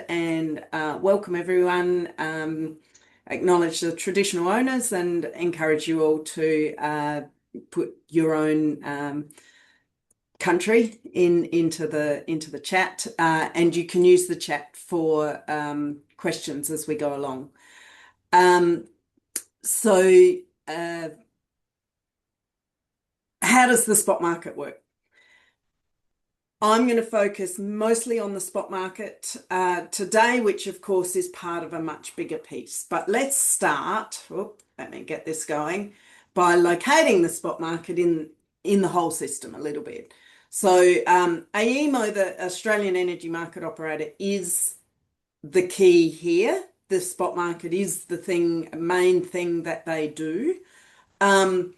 and welcome everyone. Acknowledge the traditional owners and encourage you all to put your own country into the chat, and you can use the chat for questions as we go along. Um, so, uh, how does the spot market work? I'm going to focus mostly on the spot market today, which of course is part of a much bigger piece. But let's start, let me get this going, by locating the spot market in the whole system a little bit. So AEMO, the Australian Energy Market Operator, is the key here. The spot market is the main thing that they do. And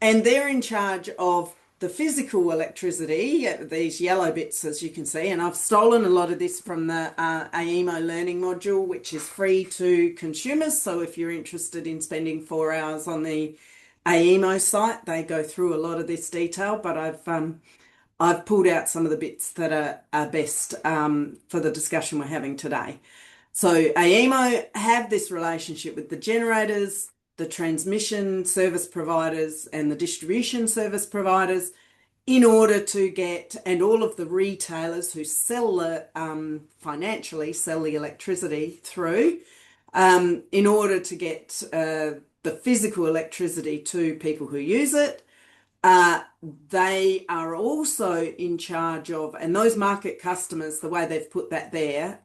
they're in charge of the physical electricity, these yellow bits, as you can see. And I've stolen a lot of this from the AEMO learning module, which is free to consumers. So if you're interested in spending 4 hours on the AEMO site, they go through a lot of this detail. But I've pulled out some of the bits that are best for the discussion we're having today. So AEMO have this relationship with the generators, the transmission service providers, and the distribution service providers in order to get, and all of the retailers who sell financially sell the electricity through, in order to get the physical electricity to people who use it. They are also in charge of, and those market customers, the way they've put that there,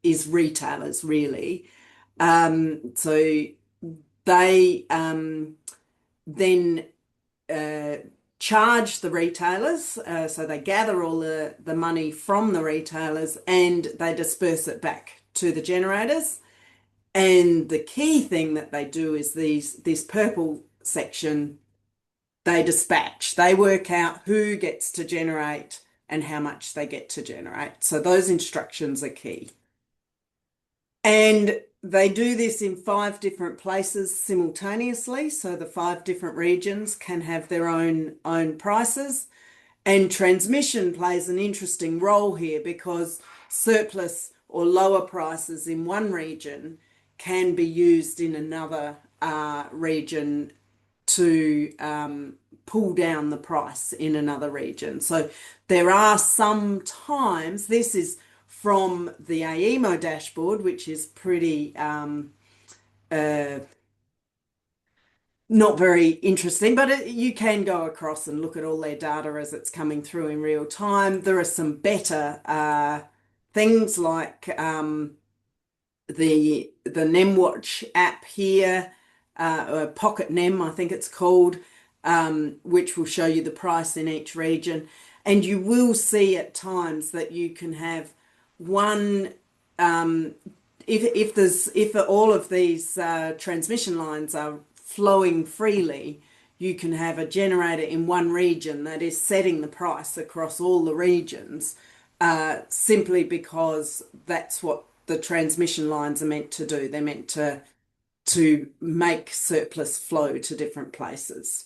is retailers really. So they then charge the retailers, so they gather all the money from the retailers and they disperse it back to the generators. And the key thing that they do is this purple section, they dispatch. They work out who gets to generate and how much they get to generate. So those instructions are key. And they do this in 5 different places simultaneously. So the 5 different regions can have their own prices. And transmission plays an interesting role here because surplus or lower prices in one region can be used in another region to pull down the price in another region. So there are some times, this is from the AEMO dashboard, which is pretty not very interesting, but you can go across and look at all their data as it's coming through in real time. There are some better things like the NEM Watch app here, Pocket NEM, I think it's called, which will show you the price in each region. And you will see at times that you can have one, if all of these transmission lines are flowing freely, you can have a generator in one region that is setting the price across all the regions, simply because that's what the transmission lines are meant to do. They're meant to make surplus flow to different places.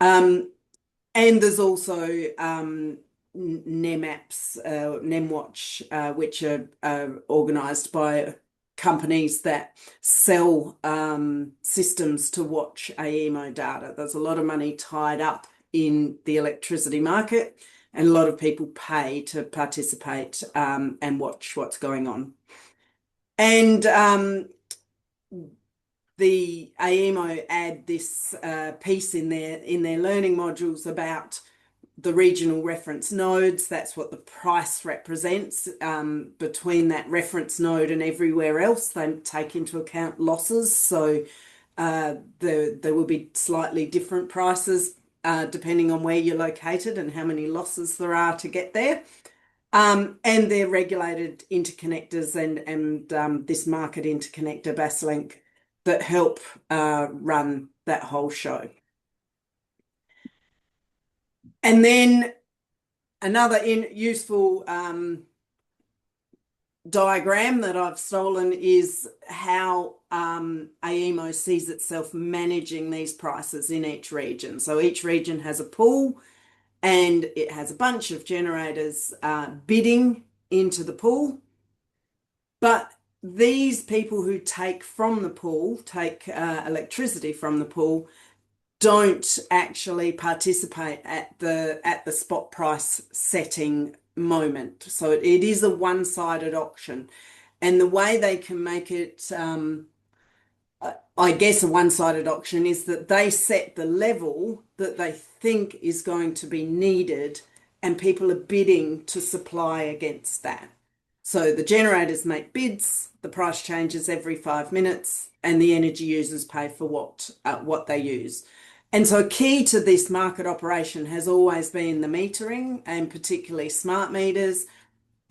And there's also NEM apps, NEM Watch, which are organised by companies that sell systems to watch AEMO data. There's a lot of money tied up in the electricity market, and a lot of people pay to participate and watch what's going on. And the AEMO add this piece in their learning modules about the regional reference nodes. That's what the price represents. Between that reference node and everywhere else, they take into account losses. So there will be slightly different prices depending on where you're located and how many losses there are to get there. And they're regulated interconnectors and this market interconnector Basslink that help run that whole show. And then another useful diagram that I've stolen is how AEMO sees itself managing these prices in each region. So each region has a pool and it has a bunch of generators bidding into the pool. But these people who take from the pool, take electricity from the pool, don't actually participate at the spot price setting moment. So it is a one-sided auction. And the way they can make it, I guess, a one-sided auction is that they set the level that they think is going to be needed, and people are bidding to supply against that. So the generators make bids, the price changes every 5 minutes, and the energy users pay for what they use. And so key to this market operation has always been the metering, and particularly smart meters,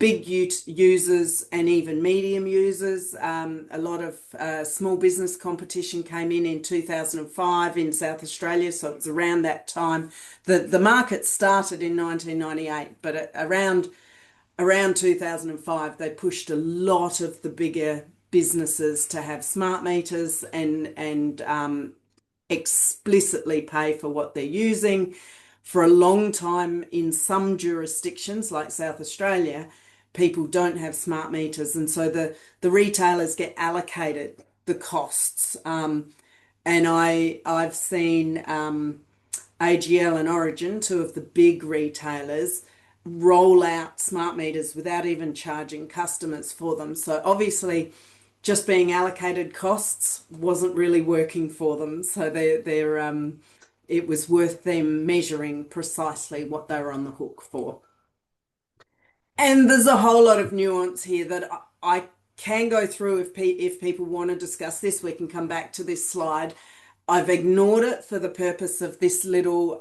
big users and even medium users. A lot of small business competition came in 2005 in South Australia, so it was around that time. The market started in 1998, but around 2005, they pushed a lot of the bigger businesses to have smart meters and explicitly pay for what they're using. For a long time, in some jurisdictions like South Australia, people don't have smart meters, and so the retailers get allocated the costs. And I've seen AGL and Origin, two of the big retailers, roll out smart meters without even charging customers for them. So obviously, just being allocated costs wasn't really working for them. So it was worth them measuring precisely what they were on the hook for. And there's a whole lot of nuance here that I can go through if people want to discuss this. We can come back to this slide. I've ignored it for the purpose of this little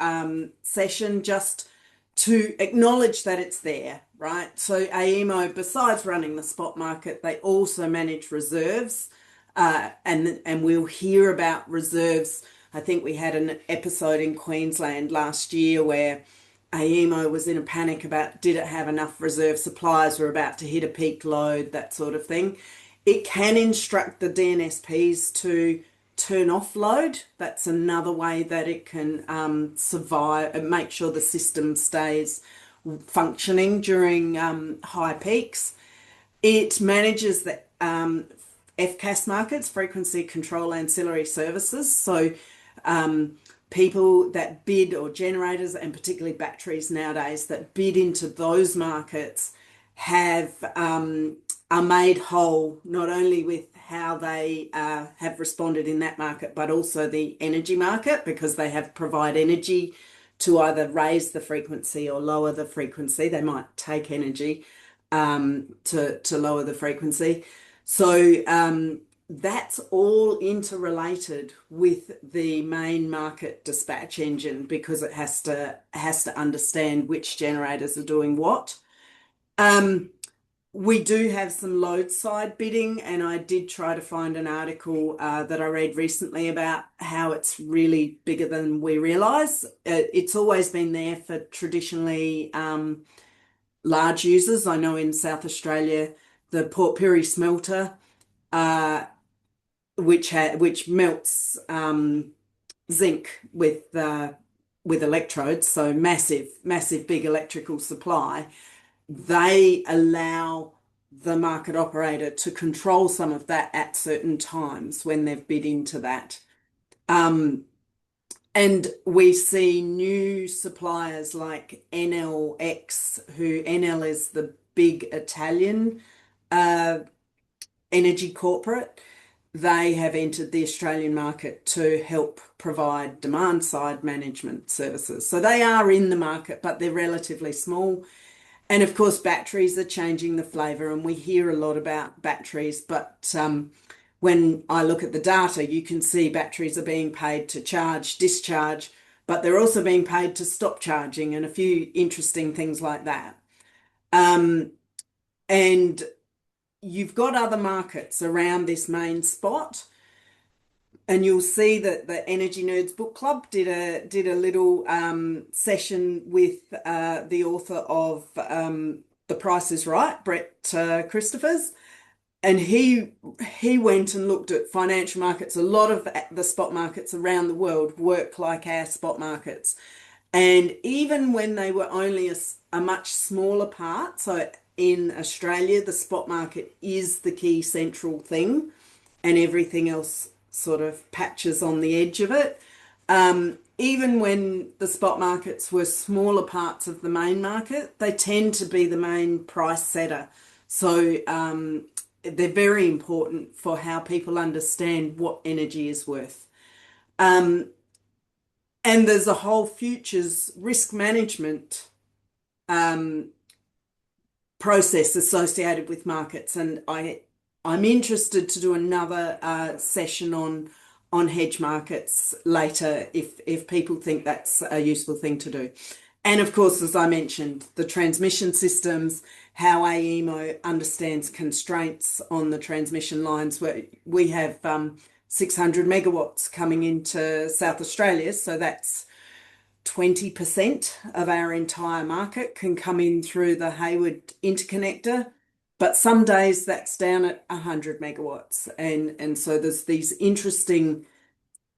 session, just to acknowledge that it's there, right? So AEMO, besides running the spot market, they also manage reserves, and we'll hear about reserves. I think we had an episode in Queensland last year where AEMO was in a panic about did it have enough reserve supplies, we're about to hit a peak load, that sort of thing. It can instruct the DNSPs to turn off load. That's another way that it can survive and make sure the system stays functioning during high peaks. It manages the FCAS markets, frequency control ancillary services. So people that bid, or generators, and particularly batteries nowadays that bid into those markets, are made whole not only with how they have responded in that market, but also the energy market, because they have provide energy to either raise the frequency or lower the frequency. They might take energy to lower the frequency. So that's all interrelated with the main market dispatch engine, because it has to understand which generators are doing what. We do have some load side bidding, and I did try to find an article that I read recently about how it's really bigger than we realise. It's always been there for traditionally large users. I know in South Australia, the Port Pirie smelter, which melts zinc with electrodes, so massive big electrical supply. They allow the market operator to control some of that at certain times when they've bid into that. And we see new suppliers like NLX, who NL is the big Italian energy corporate. They have entered the Australian market to help provide demand side management services. So they are in the market, but they're relatively small. And of course, batteries are changing the flavour, and we hear a lot about batteries. But when I look at the data, you can see batteries are being paid to charge, discharge, but they're also being paid to stop charging, and a few interesting things like that. And you've got other markets around this main spot. And you'll see that the Energy Nerds Book Club did a little session with the author of The Price is Right, Brett Christophers, and he went and looked at financial markets. A lot of the spot markets around the world work like our spot markets, and even when they were only a much smaller part, so in Australia, the spot market is the key central thing, and everything else sort of patches on the edge of it. Even when the spot markets were smaller parts of the main market, they tend to be the main price setter. So they're very important for how people understand what energy is worth. Um, and there's a whole futures risk management um, process associated with markets, and I'm interested to do another session on hedge markets later if people think that's a useful thing to do. And of course, as I mentioned, the transmission systems, how AEMO understands constraints on the transmission lines. Where we have 600 megawatts coming into South Australia, so that's 20% of our entire market can come in through the Hayward interconnector, but some days that's down at 100 megawatts. And so there's these interesting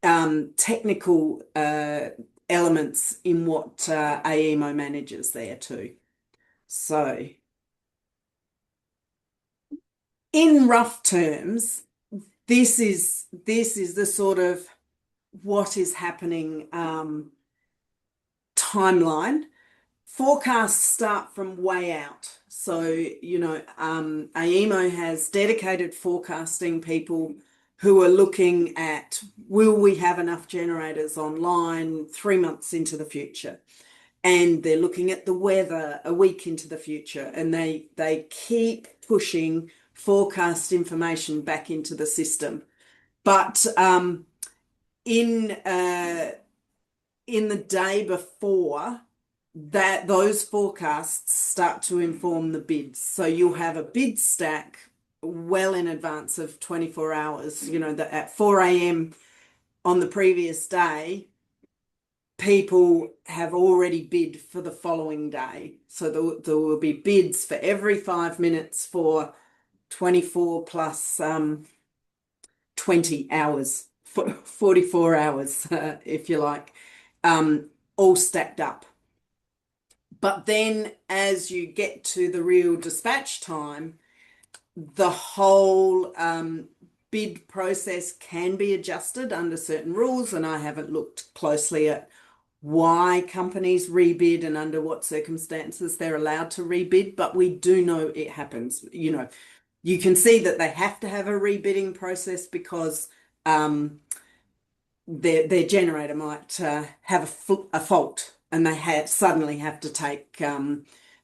technical elements in what AEMO manages there too. So in rough terms, this is the sort of what is happening timeline. Forecasts start from way out. So, AEMO has dedicated forecasting people who are looking at, will we have enough generators online 3 months into the future? And they're looking at the weather a week into the future, and they keep pushing forecast information back into the system. But in the day before that, those forecasts start to inform the bids. So you'll have a bid stack well in advance of 24 hours, that at 4 a.m. on the previous day, people have already bid for the following day. So there will be bids for every 5 minutes for 24 plus 20 hours, 44 hours, if you like, all stacked up. But then as you get to the real dispatch time, the whole bid process can be adjusted under certain rules. And I haven't looked closely at why companies rebid and under what circumstances they're allowed to rebid, but we do know it happens. You can see that they have to have a rebidding process because their generator might have a fault, and they suddenly have to take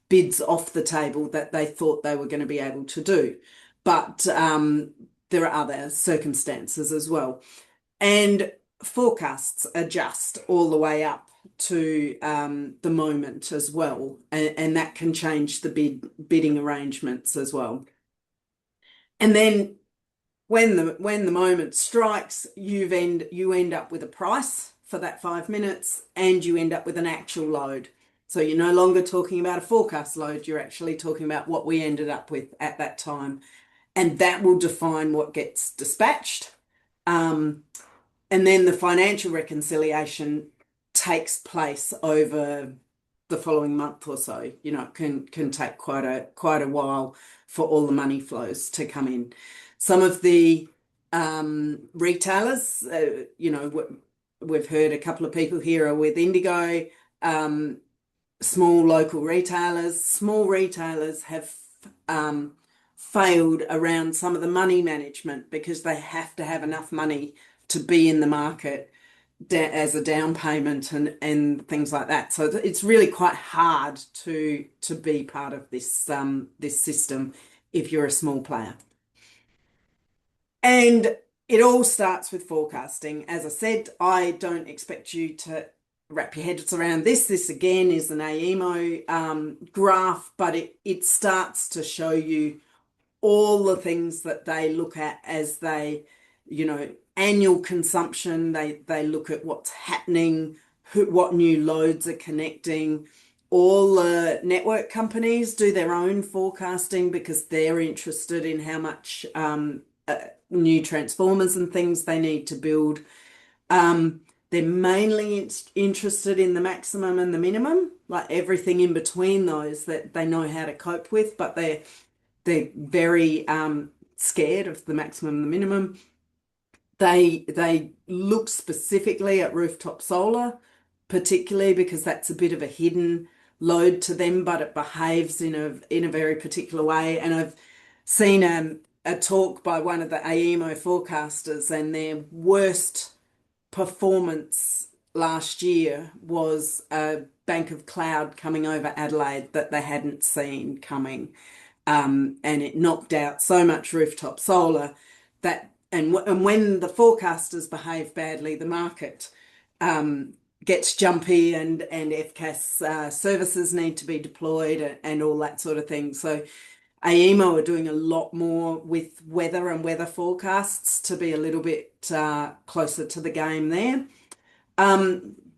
bids off the table that they thought they were going to be able to do. But there are other circumstances as well. And forecasts adjust all the way up to the moment as well. And that can change the bidding arrangements as well. And then when the moment strikes, you end up with a price for that 5 minutes, and you end up with an actual load. So you're no longer talking about a forecast load, you're actually talking about what we ended up with at that time. And that will define what gets dispatched. And then the financial reconciliation takes place over the following month or so. It can take quite a while for all the money flows to come in. Some of the retailers, we've heard a couple of people here are with Indigo, small local retailers. Small retailers have failed around some of the money management because they have to have enough money to be in the market as a down payment and things like that. So it's really quite hard to be part of this system if you're a small player. And it all starts with forecasting. As I said, I don't expect you to wrap your heads around this. This again is an AEMO graph, but it starts to show you all the things that they look at as they, annual consumption. They look at what's happening, what new loads are connecting. All the network companies do their own forecasting because they're interested in how much new transformers and things they need to build. They're mainly interested in the maximum and the minimum, like everything in between those that they know how to cope with, but they're very scared of the maximum and the minimum. They look specifically at rooftop solar, particularly because that's a bit of a hidden load to them, but it behaves in a very particular way. And I've seen a talk by one of the AEMO forecasters, and their worst performance last year was a bank of cloud coming over Adelaide that they hadn't seen coming. And it knocked out so much rooftop solar that, and when the forecasters behave badly, the market gets jumpy, and FCAS services need to be deployed, and all that sort of thing. So AEMO are doing a lot more with weather and weather forecasts to be a little bit closer to the game there.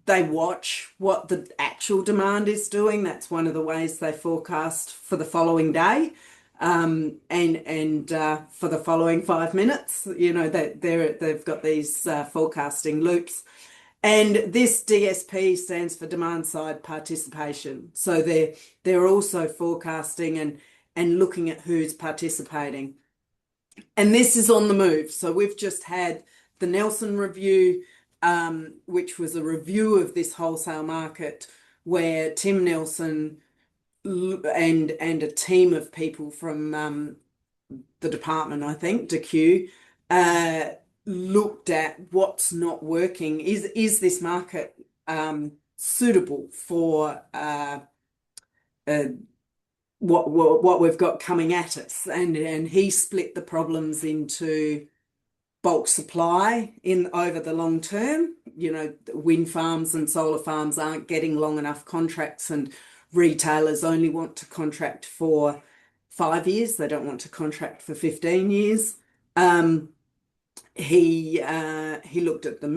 They watch what the actual demand is doing. That's one of the ways they forecast for the following day, and for the following 5 minutes. You know that they've got these forecasting loops, and this DSP stands for demand side participation. So they're also forecasting and looking at who's participating. And this is on the move. So we've just had the Nelson review, which was a review of this wholesale market, where Tim Nelson and a team of people from the department, I think, DQ, looked at what's not working. Is this market suitable for what we've got coming at us? And he split the problems into bulk supply in over the long term. You know, wind farms and solar farms aren't getting long enough contracts, and retailers only want to contract for 5 years. They don't want to contract for 15 years. He looked at the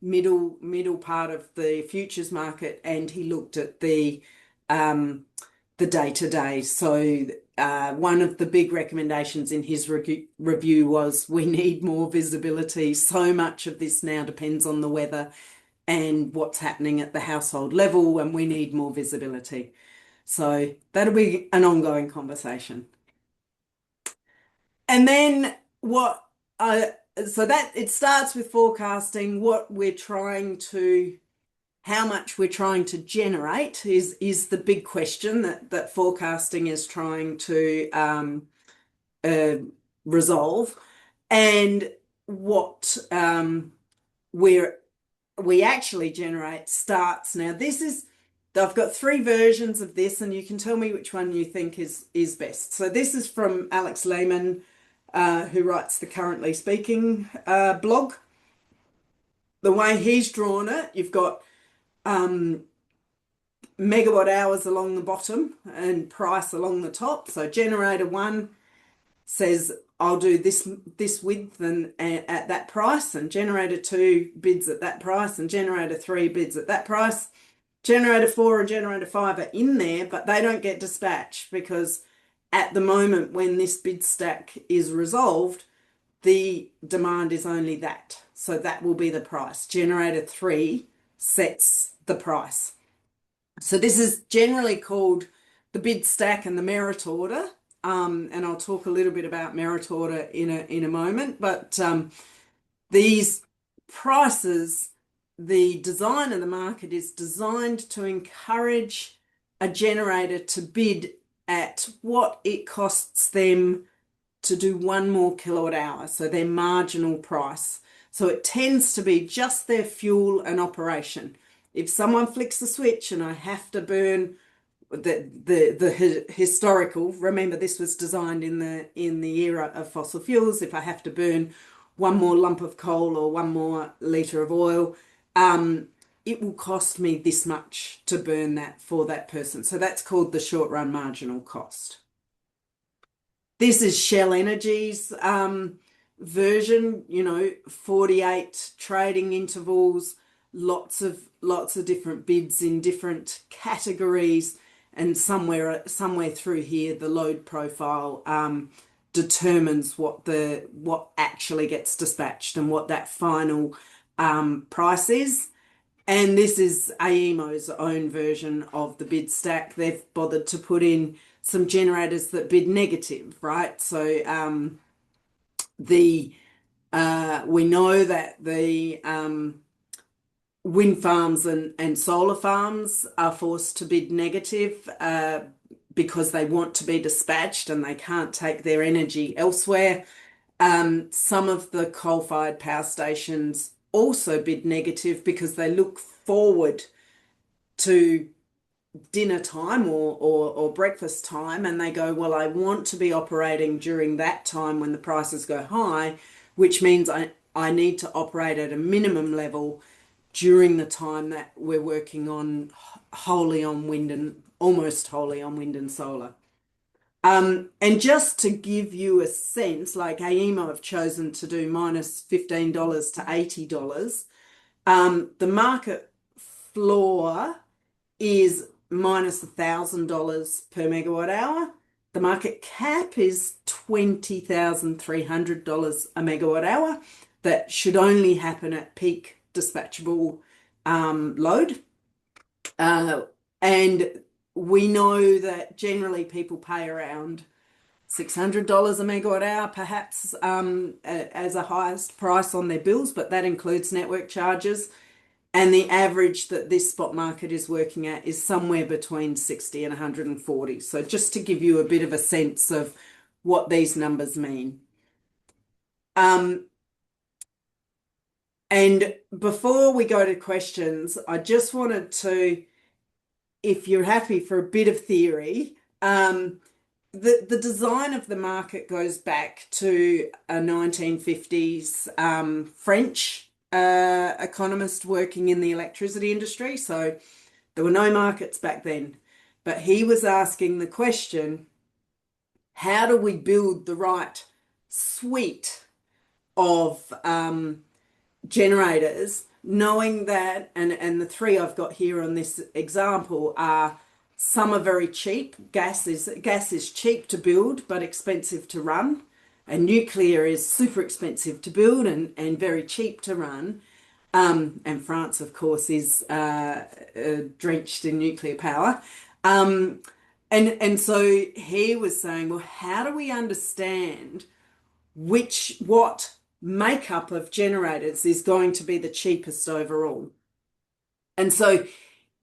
middle part of the futures market, and he looked at the day-to-day. So one of the big recommendations in his review was we need more visibility. So much of this now depends on the weather and what's happening at the household level, and we need more visibility. So that'll be an ongoing conversation. And then so that it starts with forecasting. How much we're trying to generate is the big question that forecasting is trying to resolve, and what we actually generate starts now. I've got 3 versions of this, and you can tell me which one you think is best. So this is from Alex Lehman, who writes the Currently Speaking blog. The way he's drawn it, you've got megawatt hours along the bottom and price along the top. So generator 1 says, I'll do this width and at that price, and generator 2 bids at that price, and generator 3 bids at that price. Generator 4 and generator 5 are in there, but they don't get dispatched, because at the moment when this bid stack is resolved, the demand is only that. So that will be the price. Generator 3 sets the price. So this is generally called the bid stack and the merit order. And I'll talk a little bit about merit order in a moment. But these prices, the design of the market is designed to encourage a generator to bid at what it costs them to do 1 more kilowatt hour, so their marginal price. So it tends to be just their fuel and operation. If someone flicks the switch and I have to burn the historical, remember this was designed in the era of fossil fuels, if I have to burn 1 more lump of coal or 1 more litre of oil, it will cost me this much to burn that for that person. So that's called the short run marginal cost. This is Shell Energy's version, 48 trading intervals, lots of different bids in different categories, and somewhere through here the load profile determines what actually gets dispatched and what that final price is. And this is AEMO's own version of the bid stack. They've bothered to put in some generators that bid negative, right? So the we know that the wind farms and solar farms are forced to bid negative because they want to be dispatched and they can't take their energy elsewhere. Some of the coal-fired power stations also bid negative because they look forward to dinner time or breakfast time and they go, well, I want to be operating during that time when the prices go high, which means I need to operate at a minimum level during the time that we're working on wholly on wind and almost wholly on wind and solar. And just to give you a sense, like AEMO have chosen to do minus $15 to $80. The market floor is minus $1,000 per megawatt hour. The market cap is $20,300 a megawatt hour. That should only happen at peak dispatchable load. And we know that generally people pay around $600 a megawatt hour, perhaps as a highest price on their bills, but that includes network charges. And the average that this spot market is working at is somewhere between 60 and 140. So just to give you a bit of a sense of what these numbers mean. And before we go to questions, I just wanted to, if you're happy for a bit of theory, the design of the market goes back to a 1950s French economist working in the electricity industry. So there were no markets back then. But he was asking the question, how do we build the right suite of generators, knowing that, and the three I've got here on this example are, some are very cheap. Gas is cheap to build but expensive to run, and nuclear is super expensive to build and very cheap to run. And France, of course, is drenched in nuclear power. And so he was saying, well, how do we understand what makeup of generators is going to be the cheapest overall? And so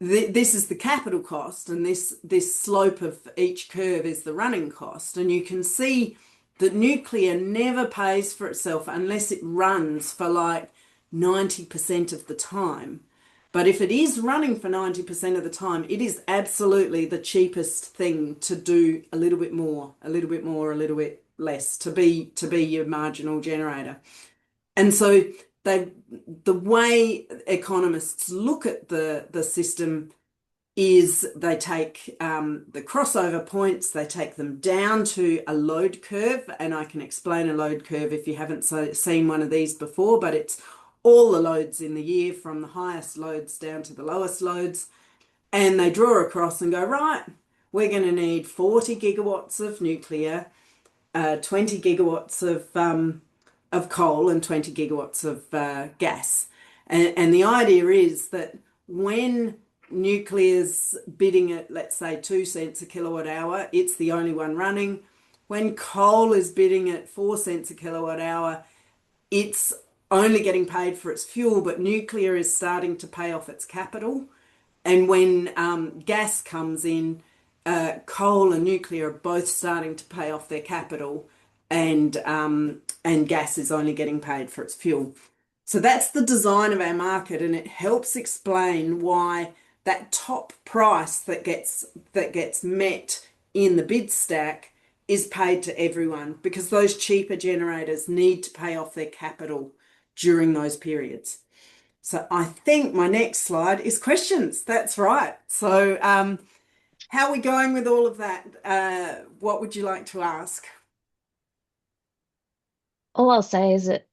this is the capital cost, and this slope of each curve is the running cost. And you can see that nuclear never pays for itself unless it runs for like 90% of the time. But if it is running for 90% of the time, it is absolutely the cheapest thing to do a little bit more, a little bit more, a little bit less to be your marginal generator. And so the way economists look at the system is they take the crossover points, they take them down to a load curve, and I can explain a load curve if you haven't seen one of these before, but it's all the loads in the year from the highest loads down to the lowest loads, and they draw across and go, right, we're going to need 40 gigawatts of nuclear, 20 gigawatts of coal and 20 gigawatts of gas. And the idea is that when nuclear's bidding at, let's say, 2 cents a kilowatt hour, it's the only one running. When coal is bidding at 4 cents a kilowatt hour, it's only getting paid for its fuel, but nuclear is starting to pay off its capital. And when gas comes in, coal and nuclear are both starting to pay off their capital, and gas is only getting paid for its fuel. So that's the design of our market, and it helps explain why that top price that gets met in the bid stack is paid to everyone, because those cheaper generators need to pay off their capital during those periods. So I think my next slide is questions. That's right. So how are we going with all of that? What would you like to ask? All I'll say is that